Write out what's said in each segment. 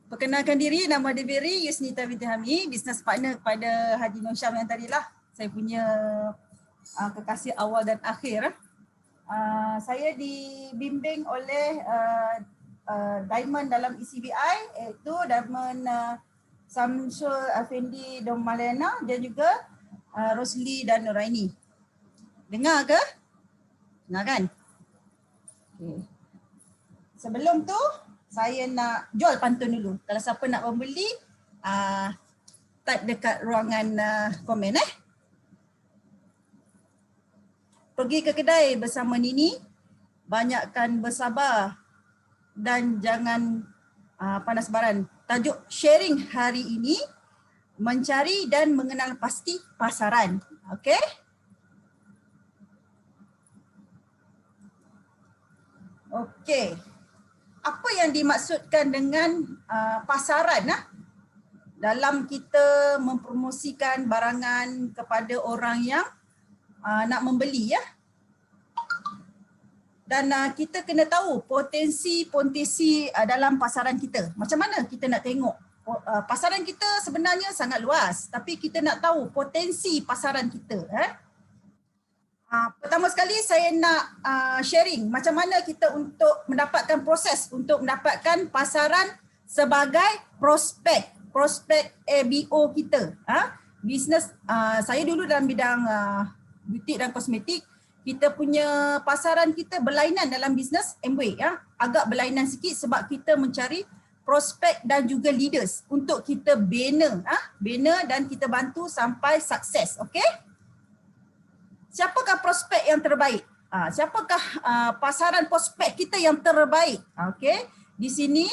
Perkenalkan diri, nama Deveri Yusnita binti Hami, business partner kepada Haji Nur Syam yang tadilah. Saya punya kekasih awal dan akhir. Saya dibimbing oleh Diamond dalam ECBI, iaitu Diamond Samsul Effendi Domalena dan juga Rosli dan Nuraini. Dengar ke? Dengar kan? Okay. Sebelum tu, saya nak jual pantun dulu. Kalau siapa nak membeli, type dekat ruangan komen . Pergi ke kedai bersama Nini, banyakkan bersabar dan jangan panas baran. Tajuk sharing hari ini, mencari dan mengenal pasti pasaran. Okey? Okey. Apa yang dimaksudkan dengan pasaran dalam kita mempromosikan barangan kepada orang yang nak membeli ya. Dan kita kena tahu potensi dalam pasaran kita. Macam mana kita nak tengok? Pasaran kita sebenarnya sangat luas, tapi kita nak tahu potensi pasaran kita. Pertama sekali saya nak sharing macam mana kita untuk mendapatkan proses untuk mendapatkan pasaran sebagai prospek ABO kita. Bisnes saya dulu dalam bidang butik dan kosmetik, kita punya pasaran kita berlainan dalam bisnes Amway agak berlainan sikit sebab kita mencari prospek dan juga leaders untuk kita bina dan kita bantu sampai sukses. Okey? Siapakah prospek yang terbaik? Siapakah pasaran prospek kita yang terbaik? Okey, di sini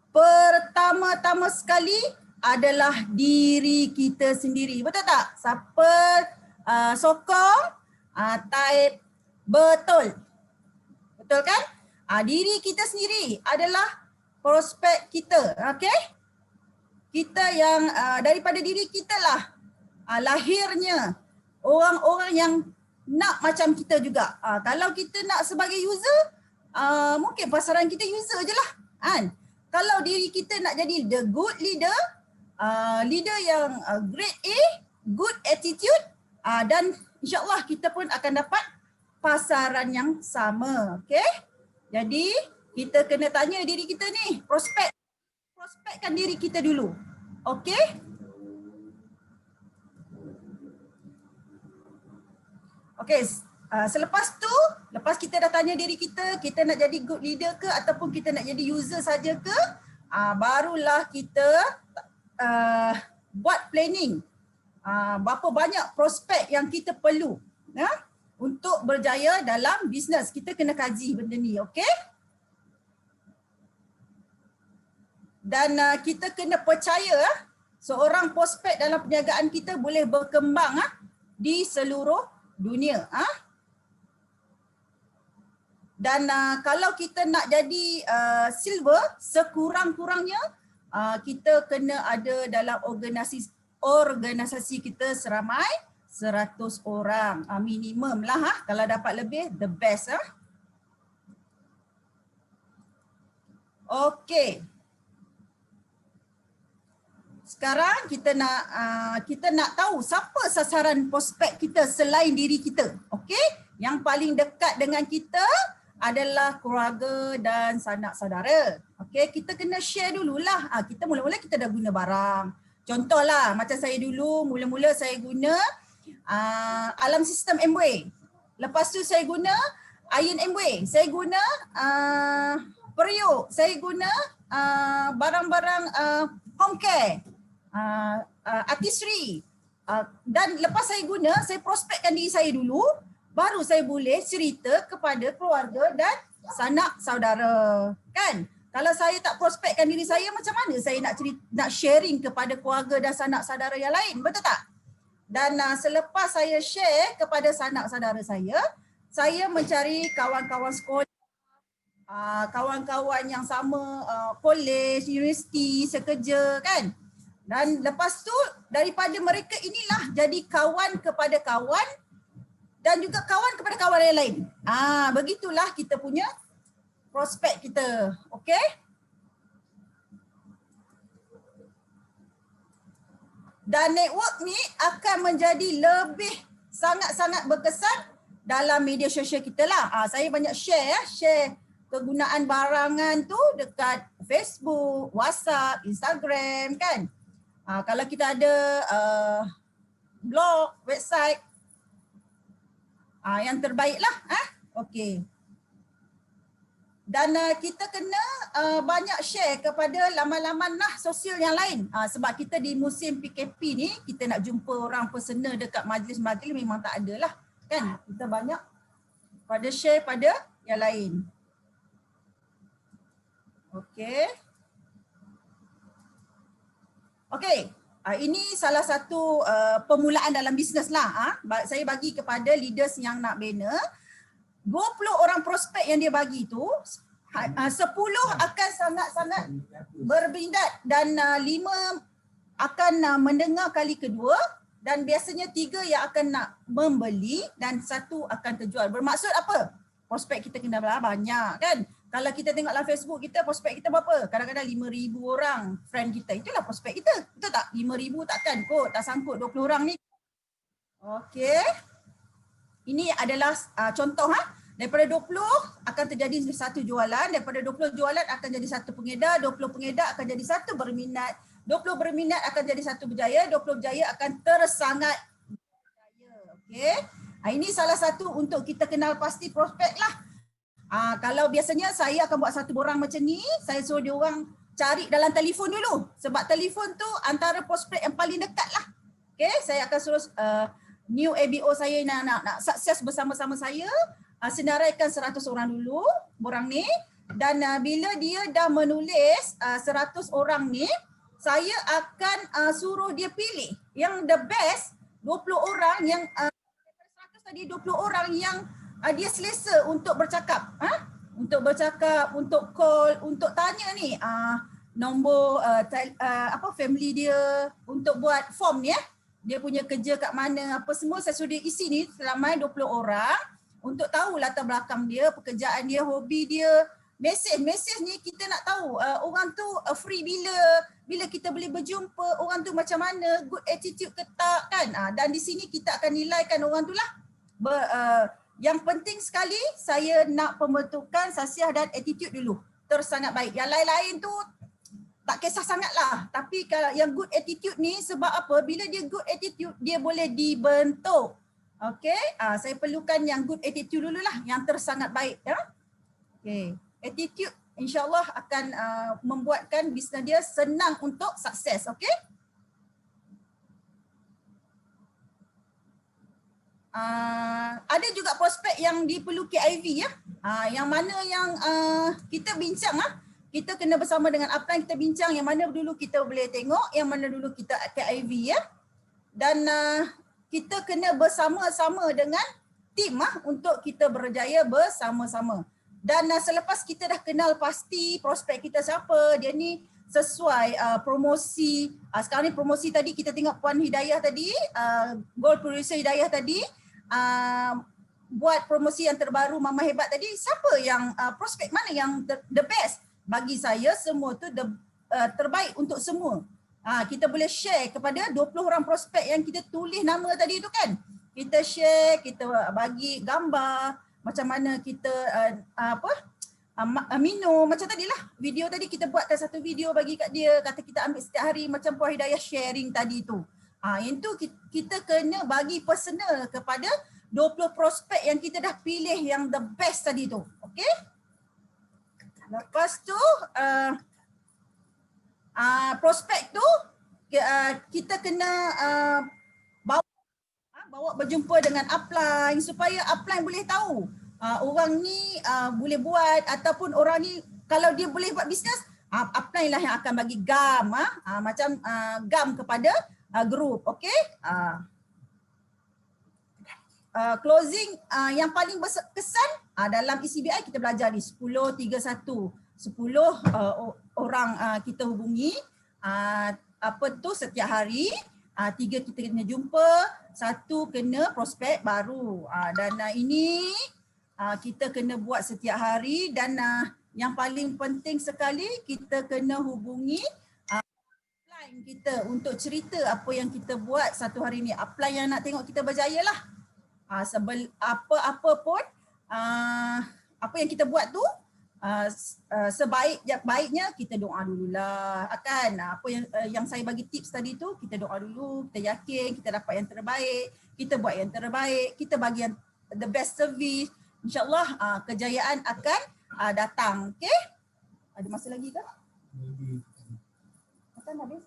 pertama-tama sekali adalah diri kita sendiri. Betul tak? Siapa sokong, type betul. Betul kan? Diri kita sendiri adalah prospek kita. Okey? Kita yang daripada diri kita lah lahirnya orang-orang yang nak macam kita juga. Kalau kita nak sebagai user, mungkin pasaran kita user je lah. Kalau diri kita nak jadi the good leader, leader yang grade A, good attitude, dan insyaAllah kita pun akan dapat pasaran yang sama. Okay? Jadi kita kena tanya diri kita ni, prospekkan diri kita dulu. Okay? Okey, selepas tu, lepas kita dah tanya diri kita nak jadi good leader ke ataupun kita nak jadi user saja ke, barulah kita buat planning. Berapa banyak prospek yang kita perlu untuk berjaya dalam bisnes. Kita kena kaji benda ni, okey? Dan kita kena percaya seorang prospek dalam perniagaan kita boleh berkembang di seluruh dunia. Dan kalau kita nak jadi silver, sekurang-kurangnya kita kena ada dalam organisasi kita seramai 100 orang minimum lah. Kalau dapat lebih, the best. Okey. Sekarang kita nak tahu siapa sasaran prospek kita selain diri kita. Okey? Yang paling dekat dengan kita adalah keluarga dan sanak saudara. Okey, kita kena share dululah. Kita mula-mula kita dah guna barang. Contohlah macam saya dulu, mula-mula saya guna alam sistem Amway. Lepas tu saya guna iron Amway. Saya guna periuk. Saya guna barang-barang home care. Artistry. Dan lepas saya guna, saya prospekkan diri saya dulu, baru saya boleh cerita kepada keluarga dan sanak saudara. Kan? Kalau saya tak prospekkan diri saya, macam mana saya nak sharing kepada keluarga dan sanak saudara yang lain? Betul tak? Dan selepas saya share kepada sanak saudara saya mencari kawan-kawan sekolah, kawan-kawan yang sama kolej, universiti, sekerja kan. Dan lepas tu daripada mereka inilah jadi kawan kepada kawan dan juga kawan kepada kawan yang lain. Begitulah kita punya prospek kita. Okey? Dan network ni akan menjadi lebih sangat-sangat berkesan dalam media sosial kita lah. Saya banyak share kegunaan barangan tu dekat Facebook, WhatsApp, Instagram kan. Kalau kita ada blog, website, yang terbaik lah. Okey. Dan kita kena banyak share kepada laman-laman nah sosial yang lain. Sebab kita di musim PKP ni, kita nak jumpa orang personal dekat majlis-majlis memang tak ada lah. Kan? Kita banyak pada share pada yang lain. Okey. Okey. Ini salah satu permulaan dalam bisnes lah. Saya bagi kepada leaders yang nak bina. 20 orang prospek yang dia bagi tu, 10 akan sangat-sangat berminat dan 5 akan mendengar kali kedua dan biasanya 3 yang akan nak membeli dan 1 akan terjual. Bermaksud apa? Prospek kita kena banyak kan? Kalau kita tengok dalam Facebook kita, prospek kita berapa? Kadang-kadang 5,000 orang friend kita. Itulah prospek kita. Betul tak? 5,000 takkan kot, tak sangkut 20 orang ni. Okey. Ini adalah contoh daripada 20 akan terjadi satu jualan, daripada 20 jualan akan jadi satu pengedar, 20 pengedar akan jadi satu berminat, 20 berminat akan jadi satu berjaya, 20 berjaya akan tersangat berjaya. Okey. Ini salah satu untuk kita kenal pasti prospek lah. Kalau biasanya saya akan buat satu borang macam ni, saya suruh dia orang cari dalam telefon dulu. Sebab telefon tu antara prospek yang paling dekat lah. Okey, saya akan suruh new ABO saya nak sukses bersama-sama saya, senaraikan 100 orang dulu borang ni dan bila dia dah menulis 100 orang ni, saya akan suruh dia pilih yang the best 20 orang yang 100 tadi 20 orang yang dia selesa untuk bercakap, untuk call, untuk tanya ni nombor family dia, untuk buat form ni dia punya kerja kat mana, apa semua saya suruh dia isi ni selama 20 orang untuk tahu latar belakang dia, pekerjaan dia, hobi dia. Mesej ni kita nak tahu orang tu free bila kita boleh berjumpa, orang tu macam mana, good attitude ke tak kan. Dan di sini kita akan nilaikan orang tu lah. Yang penting sekali saya nak pembentukan sasiah dan attitude dulu. Tersangat baik. Yang lain-lain tu tak kisah sangat lah. Tapi kalau yang good attitude ni sebab apa? Bila dia good attitude, dia boleh dibentuk. Okay. Saya perlukan yang good attitude dulu lah. Yang tersangat baik. Ya? Okay. Attitude insyaAllah akan membuatkan bisnes dia senang untuk sukses. Okay. Ada juga prospek yang diperlu KIV ya. Yang mana yang kita bincang kita kena bersama dengan upline, kita bincang yang mana dulu kita boleh tengok, yang mana dulu kita KIV ya. Dan kita kena bersama-sama dengan tim untuk kita berjaya bersama-sama. Dan selepas kita dah kenal pasti prospek kita siapa, dia ni sesuai promosi. Sekarang ni promosi tadi kita tengok Puan Hidayah tadi, Gold Producer Hidayah tadi, buat promosi yang terbaru Mama Hebat tadi. Siapa yang prospek mana yang the best? Bagi saya semua tu terbaik untuk semua. Kita boleh share kepada 20 orang prospek yang kita tulis nama tadi tu kan. Kita share, kita bagi gambar macam mana kita minum macam tadilah. Video tadi kita buatkan satu video bagi kat dia, kata kita ambil setiap hari macam Puan Hidayah sharing tadi tu. Yang tu kita kena bagi personal kepada 20 prospek yang kita dah pilih yang the best tadi tu. Okey? Lepas tu prospek tu kita kena bawa berjumpa dengan upline supaya upline boleh tahu orang ni boleh buat ataupun orang ni kalau dia boleh buat bisnes, upline lah yang akan bagi gam macam gam kepada group. Okey? Closing yang paling berkesan dalam ECBI kita belajar ni 10-31. 10 orang kita hubungi setiap hari, 3 kita kena jumpa, 1 kena prospek baru. Dan ini kita kena buat setiap hari dan yang paling penting sekali kita kena hubungi upline kita untuk cerita apa yang kita buat satu hari ni. Upline yang nak tengok kita berjaya lah. Apa-apa pun apa yang kita buat tu sebaik-baiknya kita doa dululah kan. Apa yang saya bagi tips tadi tu, kita doa dulu, kita yakin kita dapat yang terbaik, kita buat yang terbaik, kita bagi yang the best service. InsyaAllah kejayaan akan datang. Okay? Ada masa lagi ke? Akan habis?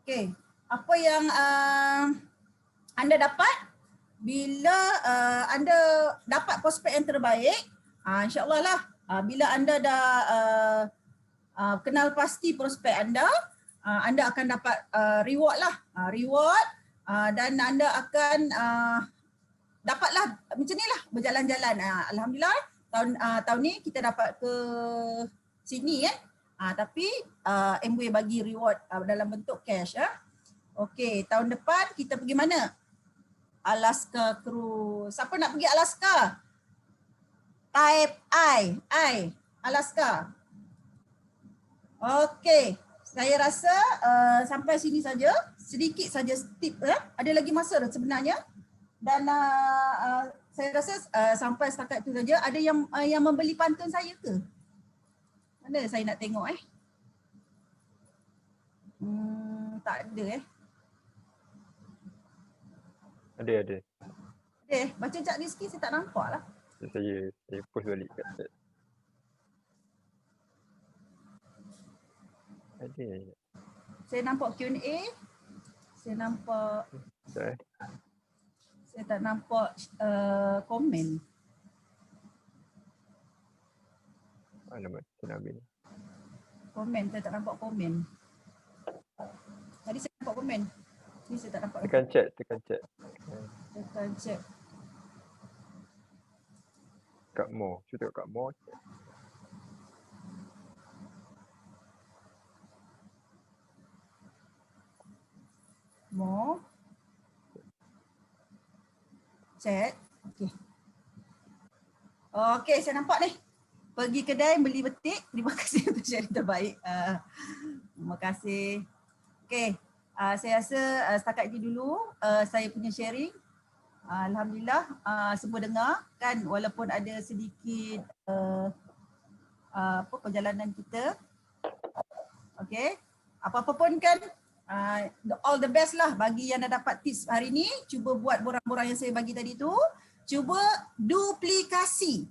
Okay. Apa yang anda dapat bila anda dapat prospek yang terbaik, insyaAllah lah bila anda dah kenal pasti prospek anda akan dapat reward lah. Reward dan anda akan dapatlah macam ni lah berjalan-jalan. Alhamdulillah tahun ni kita dapat ke sini kan. Tapi Amway bagi reward dalam bentuk cash. Okey, tahun depan kita pergi mana? Alaska Cruise. Siapa nak pergi Alaska? Type I. Alaska. Okey, saya rasa sampai sini saja. Sedikit saja tip. Ada lagi masa sebenarnya. Dan saya rasa sampai setakat itu saja. Ada yang membeli pantun saya ke? Mana saya nak tengok tak ada Ada. Baca Cak Rizky saya tak nampak lah. Saya post balik kat chat. Ada. Saya nampak Q&A. Saya nampak. Saya tak nampak komen. Alamak, Nabil. Komen, saya tak nampak komen. Tadi saya nampak komen. Ni saya tak nampak. Tekan chat. Tekan chat. Kat more. Cuba tengok kat more. More. Chat. Okey, saya nampak ni. Pergi kedai beli betik. Terima kasih untuk sharing terbaik. Terima kasih. Okey. Saya rasa setakat ini dulu saya punya sharing. Alhamdulillah semua dengar kan, walaupun ada sedikit perjalanan kita. Okey. Apa-apa pun kan all the best lah bagi yang dah dapat tips hari ni. Cuba buat borang-borang yang saya bagi tadi tu. Cuba duplikasi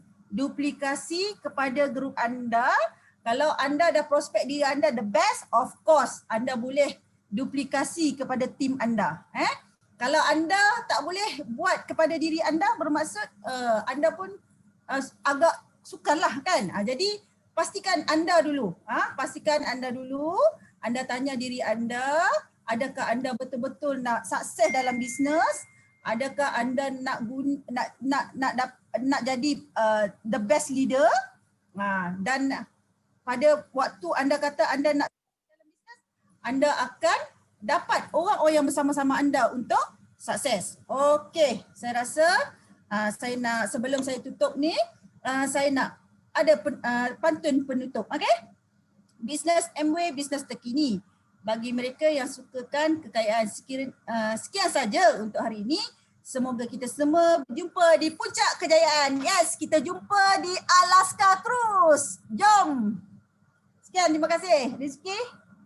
kepada grup anda. Kalau anda dah prospek diri anda the best, of course anda boleh duplikasi kepada tim anda. Kalau anda tak boleh buat kepada diri anda, bermaksud anda pun agak sukarlah kan. Jadi pastikan anda dulu. Pastikan anda dulu. Anda tanya diri anda, adakah anda betul-betul nak sukses dalam bisnes? Adakah anda nak jadi the best leader? Dan pada waktu anda kata anda nak dalam bisnes, anda akan dapat orang-orang yang bersama-sama anda untuk sukses. Okey, saya rasa saya nak, sebelum saya tutup ni, saya nak ada pantun penutup. Okey? Bisnes Amway, bisnes terkini. Bagi mereka yang sukakan kekayaan. Sekian saja untuk hari ini. Semoga kita semua berjumpa di puncak kejayaan. Yes, kita jumpa di Alaska Cruise. Jom. Sekian, terima kasih. Rizky.